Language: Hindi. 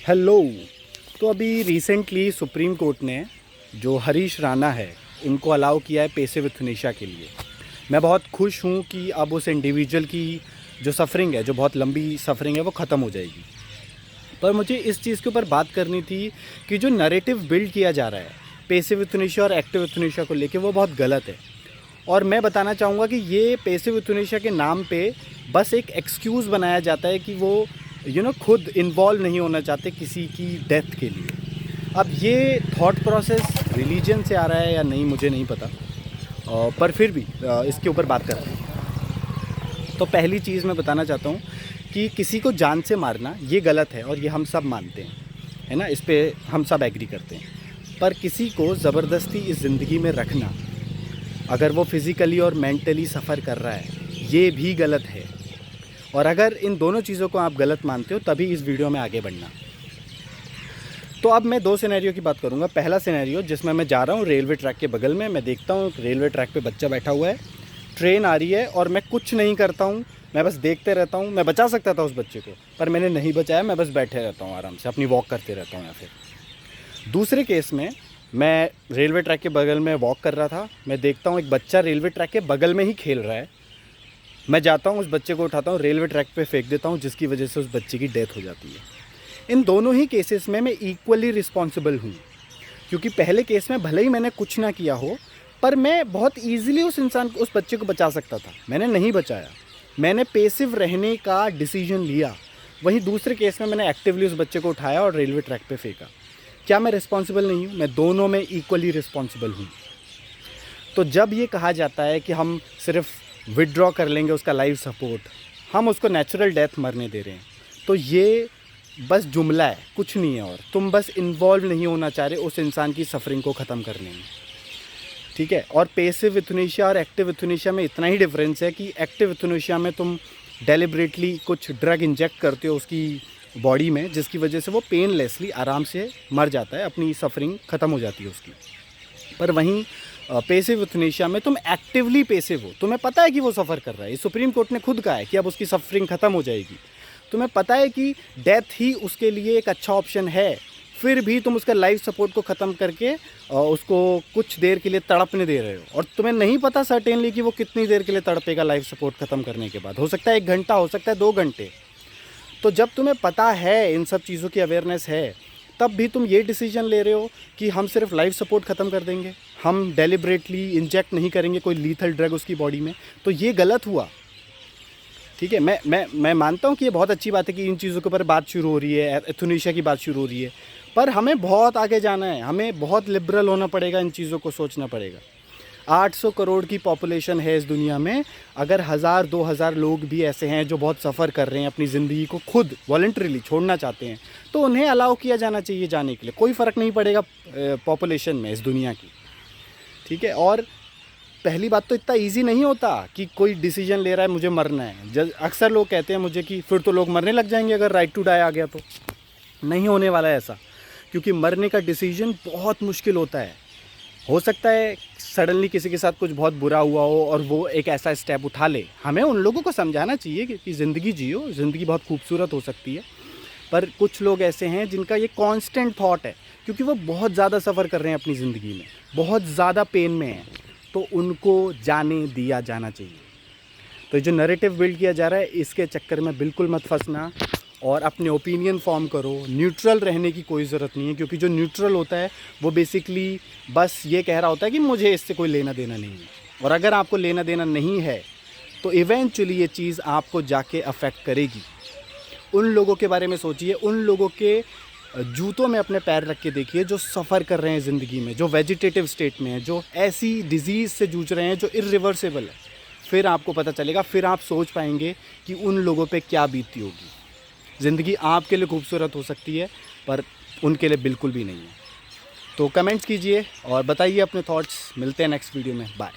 हेलो। तो अभी रिसेंटली सुप्रीम कोर्ट ने जो हरीश राणा है इनको अलाउ किया है पेसिव यूथनेशिया के लिए। मैं बहुत खुश हूँ कि अब उस इंडिविजुअल की जो सफरिंग है, जो बहुत लंबी सफरिंग है, वो ख़त्म हो जाएगी। पर मुझे इस चीज़ के ऊपर बात करनी थी कि जो नैरेटिव बिल्ड किया जा रहा है पेसिव यूथनेशिया और एक्टिव यूथनेशिया को लेके, वो बहुत गलत है। और मैं बताना चाहूँगा कि ये पेसिव यूथनेशिया के नाम पे बस एक एक्सक्यूज़ बनाया जाता है कि वो खुद इन्वॉल्व नहीं होना चाहते किसी की डेथ के लिए। अब ये थॉट प्रोसेस रिलीजन से आ रहा है या नहीं मुझे नहीं पता, पर फिर भी इसके ऊपर बात करते हैं। तो पहली चीज़ मैं बताना चाहता हूँ कि किसी को जान से मारना ये गलत है और ये हम सब मानते हैं, है ना, इस पर हम सब एग्री करते हैं। पर किसी को ज़बरदस्ती इस ज़िंदगी में रखना, अगर वो फिज़िकली और मेंटली सफ़र कर रहा है, ये भी गलत है। और अगर इन दोनों चीज़ों को आप गलत मानते हो तभी इस वीडियो में आगे बढ़ना। तो अब मैं दो सिनेरियो की बात करूँगा। पहला सिनेरियो जिसमें मैं जा रहा हूँ रेलवे ट्रैक के बगल में, मैं देखता हूँ रेलवे ट्रैक पे बच्चा बैठा हुआ है, ट्रेन आ रही है और मैं कुछ नहीं करता हूँ, मैं बस देखते रहता हूँ। मैं बचा सकता था उस बच्चे को, पर मैंने नहीं बचाया, मैं बस बैठे रहता हूँ आराम से, अपनी वॉक करते रहता हूँ। या फिर दूसरे केस में मैं रेलवे ट्रैक के बगल में वॉक कर रहा था, मैं देखता हूँ एक बच्चा रेलवे ट्रैक के बगल में ही खेल रहा है, मैं जाता हूँ उस बच्चे को उठाता हूँ, रेलवे ट्रैक पे फेंक देता हूँ, जिसकी वजह से उस बच्चे की डेथ हो जाती है। इन दोनों ही केसेस में मैं इक्वली रिस्पॉन्सिबल हूँ, क्योंकि पहले केस में भले ही मैंने कुछ ना किया हो, पर मैं बहुत ईजिली उस बच्चे को बचा सकता था, मैंने नहीं बचाया, मैंने पेसिव रहने का डिसीजन लिया। वहीं दूसरे केस में मैंने एक्टिवली उस बच्चे को उठाया और रेलवे ट्रैक पे फेंका। क्या मैं रिस्पॉन्सिबल नहीं हूँ? मैं दोनों में इक्वली रिस्पॉन्सिबल हूँ। तो जब ये कहा जाता है कि हम सिर्फ विड्रॉ कर लेंगे उसका लाइफ सपोर्ट, हम उसको नेचुरल डेथ मरने दे रहे हैं, तो ये बस जुमला है, कुछ नहीं है। और तुम बस इन्वॉल्व नहीं होना चाह रहे उस इंसान की सफरिंग को ख़त्म करने में, ठीक है। और पेसिव यूथनेशिया और एक्टिव यूथनेशिया में इतना ही डिफरेंस है कि एक्टिव यूथनेशिया में तुम डेलिबरेटली कुछ ड्रग इंजेक्ट करते हो उसकी बॉडी में, जिसकी वजह से वो पेनलेसली आराम से मर जाता है, अपनी सफरिंग ख़त्म हो जाती है उसकी। पर वहीं पेसिव यूथनेशिया में तुम एक्टिवली पेसिव हो, तुम्हें पता है कि वो सफ़र कर रहा है, सुप्रीम कोर्ट ने खुद कहा है कि अब उसकी सफरिंग ख़त्म हो जाएगी, तुम्हें पता है कि डेथ ही उसके लिए एक अच्छा ऑप्शन है, फिर भी तुम उसका लाइफ सपोर्ट को ख़त्म करके उसको कुछ देर के लिए तड़पने दे रहे हो। और तुम्हें नहीं पता सर्टेनली कि वो कितनी देर के लिए तड़पेगा लाइफ सपोर्ट ख़त्म करने के बाद, हो सकता है 1 घंटा, हो सकता है 2 घंटे। तो जब तुम्हें पता है, इन सब चीज़ों की अवेयरनेस है, तब भी तुम ये डिसीजन ले रहे हो कि हम सिर्फ लाइफ सपोर्ट ख़त्म कर देंगे, हम डेलिबरेटली इंजेक्ट नहीं करेंगे कोई लीथल ड्रग उसकी बॉडी में, तो ये गलत हुआ, ठीक है। मैं मानता हूँ कि ये बहुत अच्छी बात है कि इन चीज़ों के ऊपर बात शुरू हो रही है, यूथनेशिया की बात शुरू हो रही है, पर हमें बहुत आगे जाना है, हमें बहुत लिबरल होना पड़ेगा, इन चीज़ों को सोचना पड़ेगा। 800 करोड़ की पॉपुलेशन है इस दुनिया में, अगर 1000-2000 लोग भी ऐसे हैं जो बहुत सफ़र कर रहे हैं, अपनी ज़िंदगी को खुद वॉलंटरीली छोड़ना चाहते हैं, तो उन्हें अलाउ किया जाना चाहिए जाने के लिए, कोई फ़र्क नहीं पड़ेगा पॉपुलेशन में इस दुनिया की, ठीक है। और पहली बात तो इतना इजी नहीं होता कि कोई डिसीजन ले रहा है मुझे मरना है। अक्सर लोग कहते हैं मुझे कि फिर तो लोग मरने लग जाएंगे अगर राइट टू डाई आ गया, तो नहीं होने वाला है ऐसा, क्योंकि मरने का डिसीजन बहुत मुश्किल होता है। हो सकता है सडनली किसी के साथ कुछ बहुत बुरा हुआ हो और वो एक ऐसा स्टेप उठा ले, हमें उन लोगों को समझाना चाहिए कि ज़िंदगी जियो, ज़िंदगी बहुत खूबसूरत हो सकती है। पर कुछ लोग ऐसे हैं जिनका ये कांस्टेंट थॉट है, क्योंकि वो बहुत ज़्यादा सफ़र कर रहे हैं अपनी ज़िंदगी में, बहुत ज़्यादा पेन में हैं, तो उनको जाने दिया जाना चाहिए। तो जो नैरेटिव बिल्ड किया जा रहा है, इसके चक्कर में बिल्कुल मत फंसना और अपने ओपिनियन फॉर्म करो। न्यूट्रल रहने की कोई ज़रूरत नहीं है, क्योंकि जो न्यूट्रल होता है वो बेसिकली बस ये कह रहा होता है कि मुझे इससे कोई लेना देना नहीं है। और अगर आपको लेना देना नहीं है तो इवेंचुअली ये चीज़ आपको जाके अफेक्ट करेगी। उन लोगों के बारे में सोचिए, उन लोगों के जूतों में अपने पैर रख के देखिए जो सफ़र कर रहे हैं ज़िंदगी में, जो वेजिटेटिव स्टेट में हैं, जो ऐसी डिज़ीज़ से जूझ रहे हैं जो इरिवर्सिबल है। फिर आपको पता चलेगा, फिर आप सोच पाएंगे कि उन लोगों पे क्या बीतती होगी। ज़िंदगी आपके लिए खूबसूरत हो सकती है, पर उनके लिए बिल्कुल भी नहीं है। तो कमेंट्स कीजिए और बताइए अपने थॉट्स। मिलते हैं नेक्स्ट वीडियो में, बाय।